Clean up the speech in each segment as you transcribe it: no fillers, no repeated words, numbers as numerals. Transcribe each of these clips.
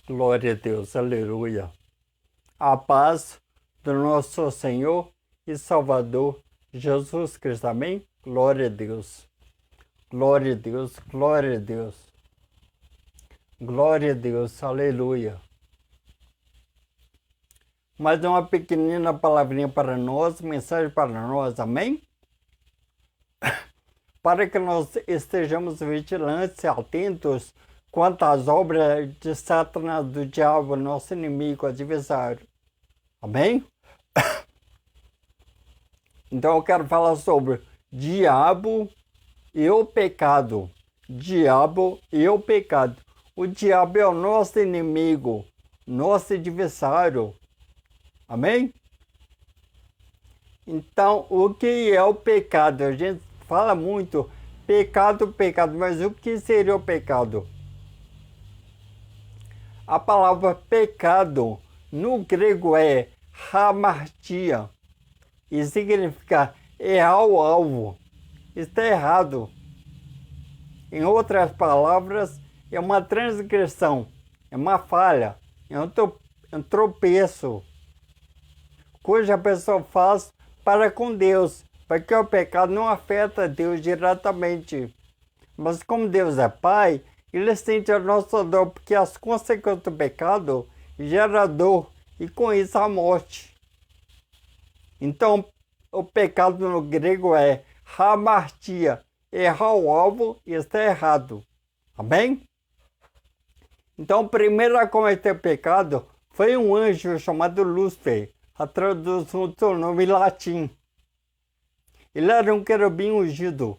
Glória a Deus, aleluia. A paz do nosso Senhor e Salvador Jesus Cristo, amém? Glória a Deus, glória a Deus, glória a Deus, glória a Deus, aleluia. Mais uma pequenina palavrinha para nós, mensagem para nós, amém? Para que nós estejamos vigilantes e atentos quanto às obras de Satanás, do diabo, nosso inimigo, adversário. Amém? Então eu quero falar sobre diabo e o pecado. Diabo e o pecado. O diabo é o nosso inimigo, nosso adversário. Amém? Então, o que é o pecado? A gente fala muito pecado, mas o que seria o pecado? A palavra pecado no grego é hamartia e significa errar o alvo. Está errado. Em outras palavras, é uma transgressão, é uma falha, é um tropeço, cuja pessoa faz para com Deus, porque o pecado não afeta Deus diretamente. Mas como Deus é Pai, Ele sente a nossa dor, porque as consequências do pecado geram dor e com isso a morte. Então, o pecado no grego é hamartia, errar o alvo e está errado. Amém? Então, o primeiro a cometer pecado foi um anjo chamado Lúcifer, a tradução do seu nome em latim. Ele era um querubim ungido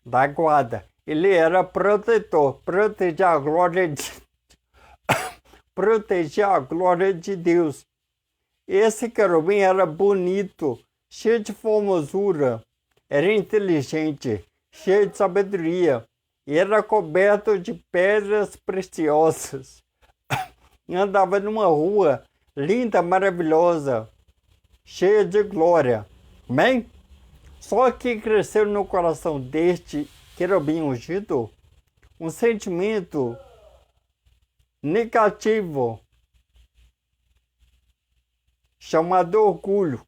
da guarda. Ele era protetor, protegia a glória de Deus. Esse querubim era bonito, cheio de formosura, era inteligente, cheio de sabedoria, e era coberto de pedras preciosas. E andava numa rua linda, maravilhosa, cheia de glória. Amém? Só que cresceu no coração deste querubim ungido um sentimento negativo chamado orgulho.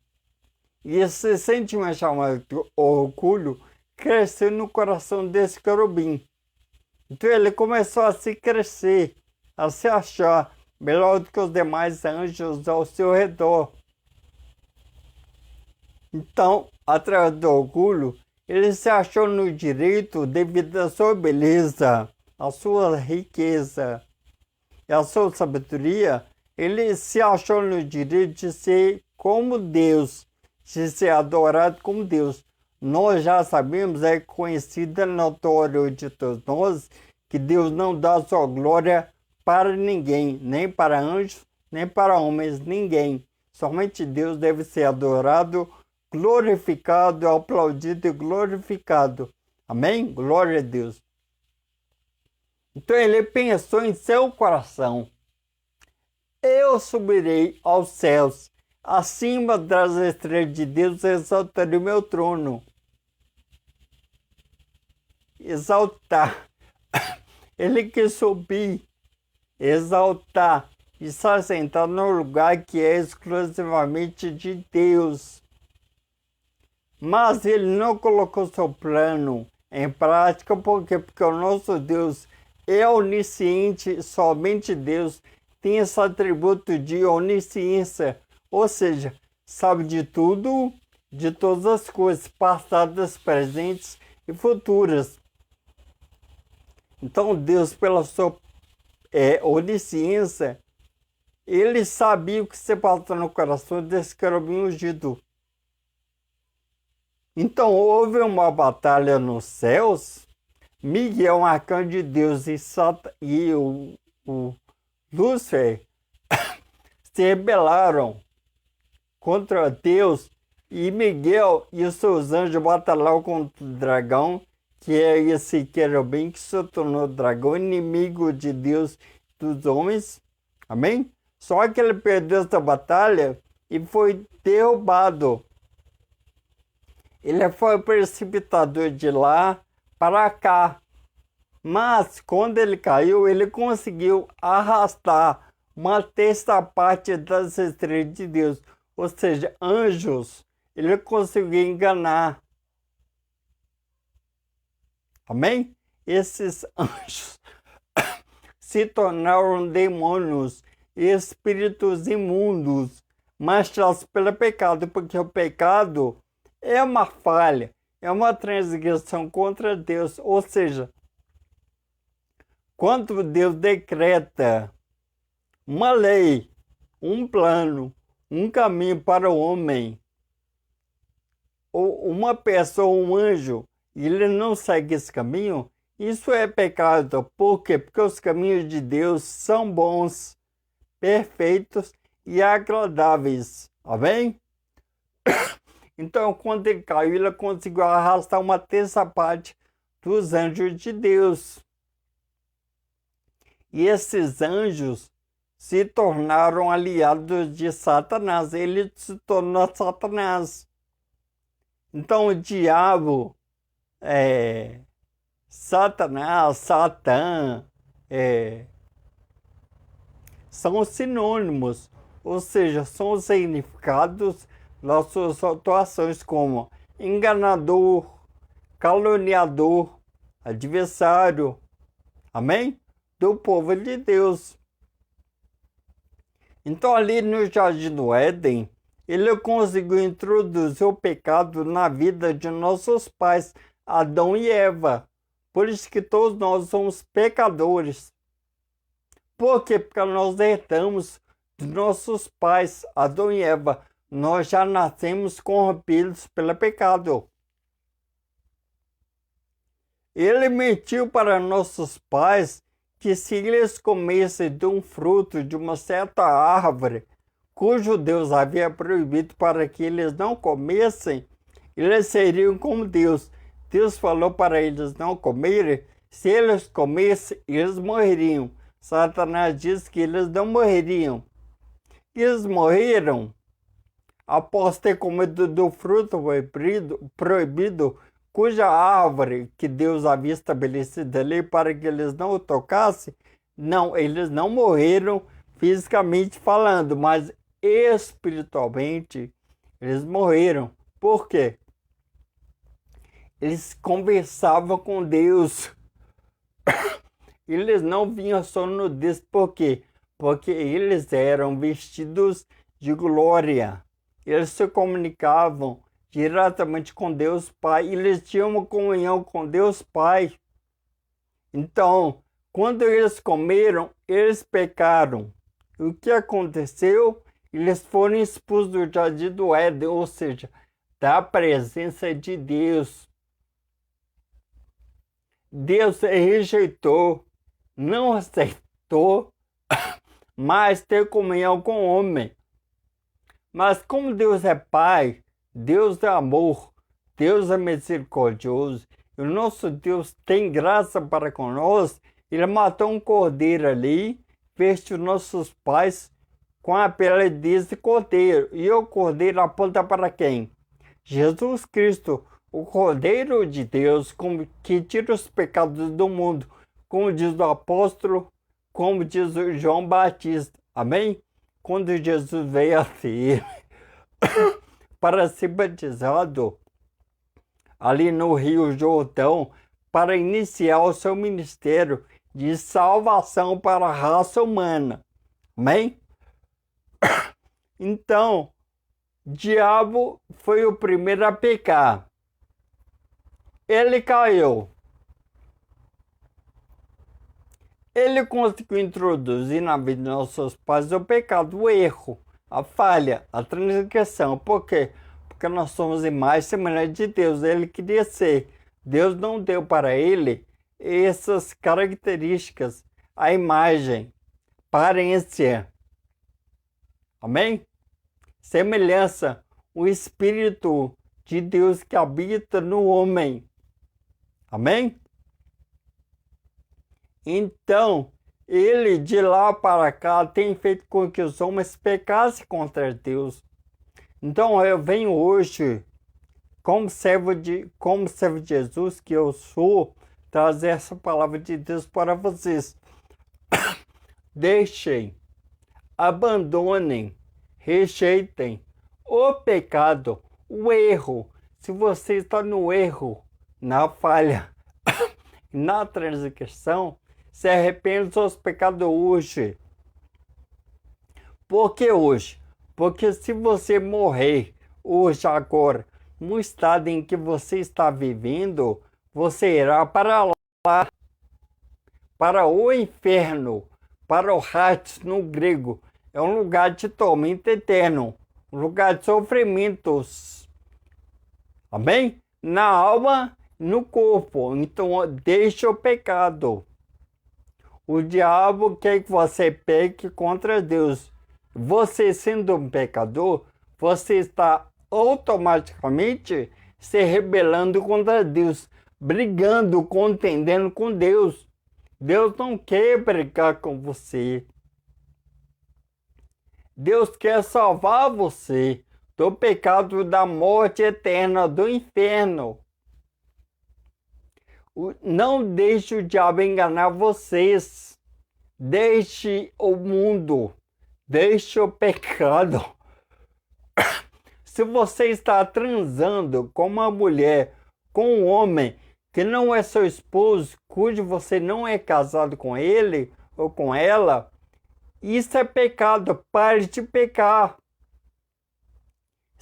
E esse sentimento chamado orgulho cresceu no coração desse querubim. Então ele começou a se crescer, a se achar melhor do que os demais anjos ao seu redor. Então, através do orgulho, ele se achou no direito, devido à sua beleza, à sua riqueza e à sua sabedoria, ele se achou no direito de ser como Deus, de ser adorado como Deus. Nós já sabemos, é conhecido, é notório de todos nós, que Deus não dá sua glória para ninguém, nem para anjos, nem para homens, ninguém. Somente Deus deve ser adorado, glorificado, aplaudido e glorificado. Amém? Glória a Deus. Então ele pensou em seu coração: eu subirei aos céus, acima das estrelas de Deus, exaltarei o meu trono. Exaltar. Ele quis subir, exaltar e estar sentado no lugar que é exclusivamente de Deus. Mas ele não colocou seu plano em prática, porque o nosso Deus é onisciente, somente Deus tem esse atributo de onisciência, ou seja, sabe de tudo, de todas as coisas, passadas, presentes e futuras. Então Deus, pela sua onisciência, ele sabia o que se passa no coração desse querubim ungido. Então houve uma batalha nos céus. Miguel, um arcanjo de Deus, e o Lúcifer se rebelaram contra Deus, e Miguel e os seus anjos batalharam contra o dragão, que é esse querubim que se tornou dragão, inimigo de Deus e dos homens. Amém? Só que ele perdeu essa batalha e foi derrubado. Ele foi precipitado de lá para cá. Mas quando ele caiu, ele conseguiu arrastar uma terça parte das estrelas de Deus. Ou seja, anjos, ele conseguiu enganar. Amém? Esses anjos se tornaram demônios, espíritos imundos, manchados pelo pecado, porque o pecado é uma falha, é uma transgressão contra Deus. Ou seja, quando Deus decreta uma lei, um plano, um caminho para o homem, ou uma pessoa, um anjo, e ele não segue esse caminho, isso é pecado. Por quê? Porque os caminhos de Deus são bons, perfeitos e agradáveis. Amém? Então, quando ele caiu, ele conseguiu arrastar uma terça parte dos anjos de Deus. E esses anjos se tornaram aliados de Satanás. Ele se tornou Satanás. Então, o diabo, Satanás, Satã, são sinônimos, ou seja, são significados das suas atuações como enganador, caluniador, adversário, amém? Do povo de Deus. Então, ali no Jardim do Éden, ele conseguiu introduzir o pecado na vida de nossos pais, Adão e Eva. Por isso que todos nós somos pecadores. Por quê? Porque nós herdamos de nossos pais, Adão e Eva. Nós já nascemos corrompidos pelo pecado. Ele mentiu para nossos pais que se eles comessem de um fruto de uma certa árvore, cujo Deus havia proibido para que eles não comessem, eles seriam como Deus. Deus falou para eles não comerem. Se eles comessem, eles morreriam. Satanás disse que eles não morreriam. Eles morreram após ter comido do fruto proibido, cuja árvore que Deus havia estabelecido ali para que eles não o tocassem. Não, eles não morreram fisicamente falando, mas espiritualmente eles morreram. Por quê? Eles conversavam com Deus. Eles não vinham só nudez. Por quê? Porque eles eram vestidos de glória. Eles se comunicavam diretamente com Deus Pai. Eles tinham uma comunhão com Deus Pai. Então, quando eles comeram, eles pecaram. O que aconteceu? Eles foram expulsos do Jardim do Éden, ou seja, da presença de Deus. Deus rejeitou, não aceitou mais ter comunhão com o homem. Mas como Deus é Pai, Deus é amor, Deus é misericordioso, e o nosso Deus tem graça para conosco, ele matou um cordeiro ali, vestiu nossos pais com a pele desse cordeiro. E o cordeiro aponta para quem? Jesus Cristo, o Cordeiro de Deus, que tira os pecados do mundo, como diz o apóstolo, como diz o João Batista. Amém? Quando Jesus veio assim para ser batizado ali no Rio Jordão, para iniciar o seu ministério de salvação para a raça humana. Amém? Então, o diabo foi o primeiro a pecar. Ele caiu. Ele conseguiu introduzir na vida de nossos pais o pecado, o erro, a falha, a transgressão. Por quê? Porque nós somos imagem e semelhança de Deus. Ele queria ser. Deus não deu para ele essas características, a imagem, aparência. Amém? Semelhança, o Espírito de Deus que habita no homem. Amém? Então, ele de lá para cá tem feito com que os homens pecassem contra Deus. Então, eu venho hoje, como servo de Jesus que eu sou, trazer essa palavra de Deus para vocês. Deixem abandonem, rejeitem o pecado, o erro. Se você está no erro, na falha, na transgressão, se arrepende dos seus pecados hoje. Por que hoje? Porque se você morrer hoje, agora, no estado em que você está vivendo, você irá para lá, para o inferno, para o Hades no grego. É um lugar de tormento eterno, um lugar de sofrimentos. Amém? Na alma, no corpo. Então, deixe o pecado. O diabo quer que você peque contra Deus. Você sendo um pecador, você está automaticamente se rebelando contra Deus, brigando, contendendo com Deus. Deus não quer brigar com você. Deus quer salvar você do pecado da morte eterna, do inferno. Não deixe o diabo enganar vocês. Deixe o mundo. Deixe o pecado. Se você está transando com uma mulher, com um homem que não é seu esposo, cujo você não é casado com ele ou com ela, isso é pecado. Pare de pecar.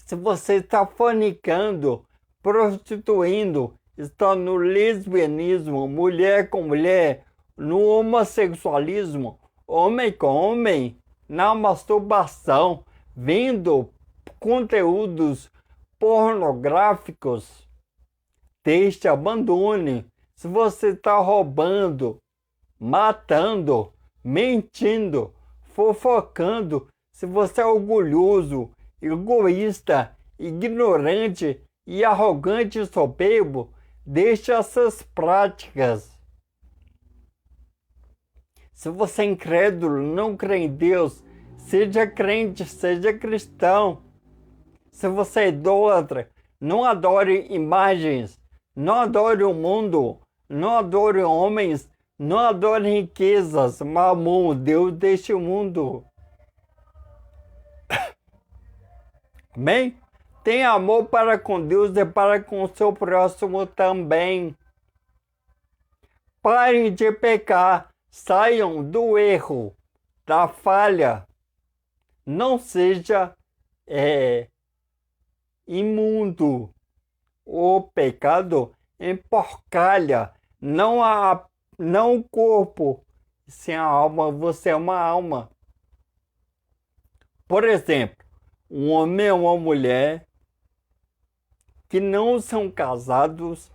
Se você está fornicando, prostituindo, está no lesbianismo, mulher com mulher, no homossexualismo, homem com homem, na masturbação, vendo conteúdos pornográficos, deixe, abandone. Se você está roubando, matando, mentindo, fofocando, se você é orgulhoso, egoísta, ignorante e arrogante e soberbo, deixe essas práticas. Se você é incrédulo, não crê em Deus, seja crente, seja cristão. Se você é idólatra, não adore imagens, não adore o mundo, não adore homens, não adore riquezas, mamon, Deus deste mundo. Amém? Tenha amor para com Deus e para com o seu próximo também. Parem de pecar, saiam do erro, da falha. Não seja imundo. O pecado emporcalha, não o corpo, sem a alma. Você é uma alma. Por exemplo, um homem ou uma mulher que não são casados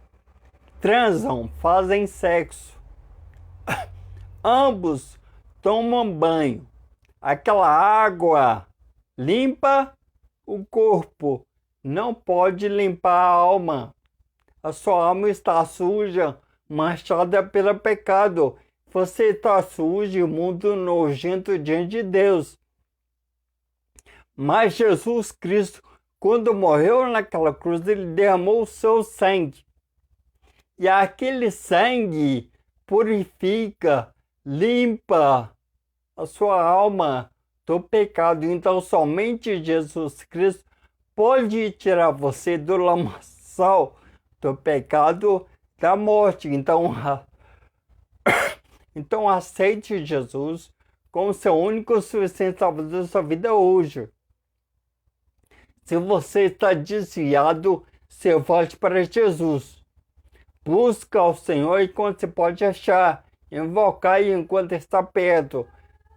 transam, fazem sexo. Ambos tomam banho. Aquela água limpa o corpo, não pode limpar a alma. A sua alma está suja, manchada pelo pecado. Você está sujo, imundo, nojento diante de Deus. Mas Jesus Cristo, quando morreu naquela cruz, ele derramou o seu sangue. E aquele sangue purifica, limpa a sua alma do pecado. Então, somente Jesus Cristo pode tirar você do lamaçal do pecado, da morte. Então aceite Jesus como seu único suficiente salvador da sua vida hoje. Se você está desviado, você volte para Jesus. Busca ao Senhor enquanto você pode achar. Invocar enquanto está perto.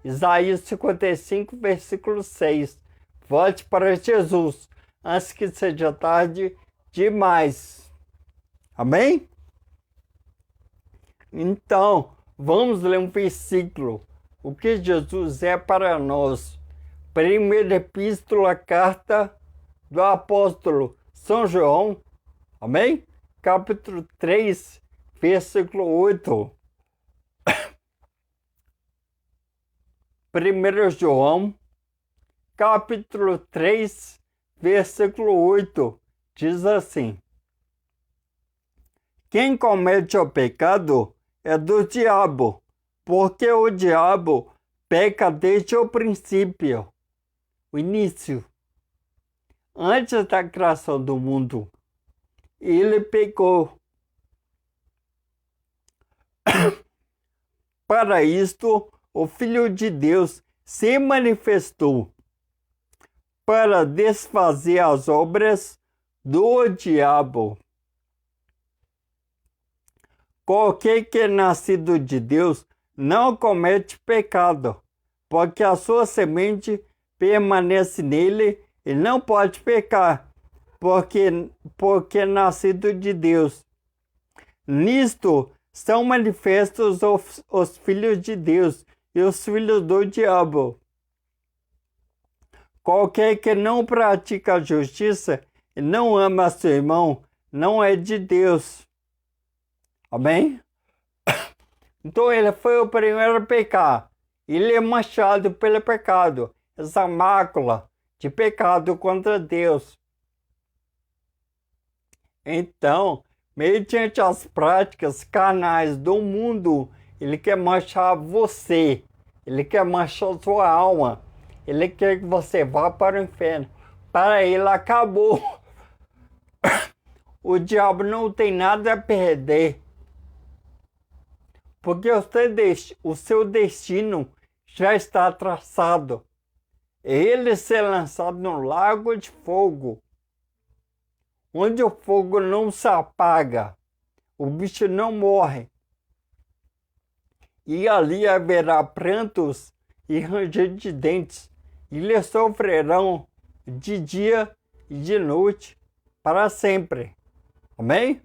Isaías 55, versículo 6. Volte para Jesus antes que seja tarde demais. Amém? Então, vamos ler um versículo. O que Jesus é para nós. Primeira epístola, carta do apóstolo São João. Amém? Capítulo 3, versículo 8. 1 João, capítulo 3, versículo 8, diz assim: quem comete o pecado é do diabo, porque o diabo peca desde o princípio, o início. Antes da criação do mundo, ele pecou. Para isto, o Filho de Deus se manifestou para desfazer as obras do diabo. Qualquer que é nascido de Deus não comete pecado, porque a sua semente permanece nele e não pode pecar, porque é nascido de Deus. Nisto são manifestos os filhos de Deus e os filhos do diabo. Qualquer que não pratica a justiça e não ama seu irmão, não é de Deus. Amém? Então ele foi o primeiro a pecar. Ele é manchado pelo pecado, essa mácula de pecado contra Deus. Então, mediante as práticas carnais do mundo, ele quer manchar você. Ele quer manchar sua alma. Ele quer que você vá para o inferno. Para ele acabou. O diabo não tem nada a perder. Porque o seu destino já está traçado. Ele ser lançado no lago de fogo, onde o fogo não se apaga, o bicho não morre. E ali haverá prantos e ranger de dentes, e eles sofrerão de dia e de noite para sempre. Amém?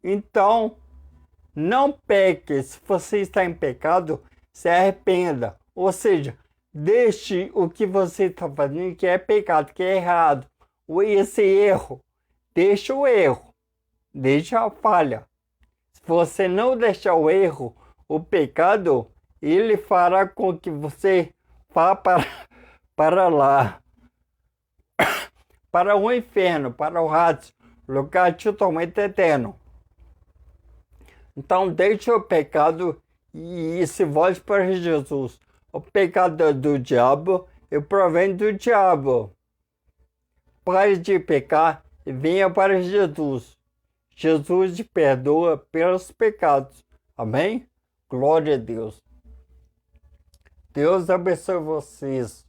Então, não peque. Se você está em pecado, se arrependa. Ou seja, deixe o que você está fazendo, que é pecado, que é errado. Esse erro. Deixa o erro. Deixa a falha. Se você não deixar o erro, o pecado, ele fará com que você vá para lá. Para o inferno, para o Hades, lugar de tormento eterno. Então deixe o pecado e se volte para Jesus. O pecado é do diabo e provém do diabo. Pare de pecar e venha para Jesus. Jesus te perdoa pelos pecados. Amém? Glória a Deus. Deus abençoe vocês.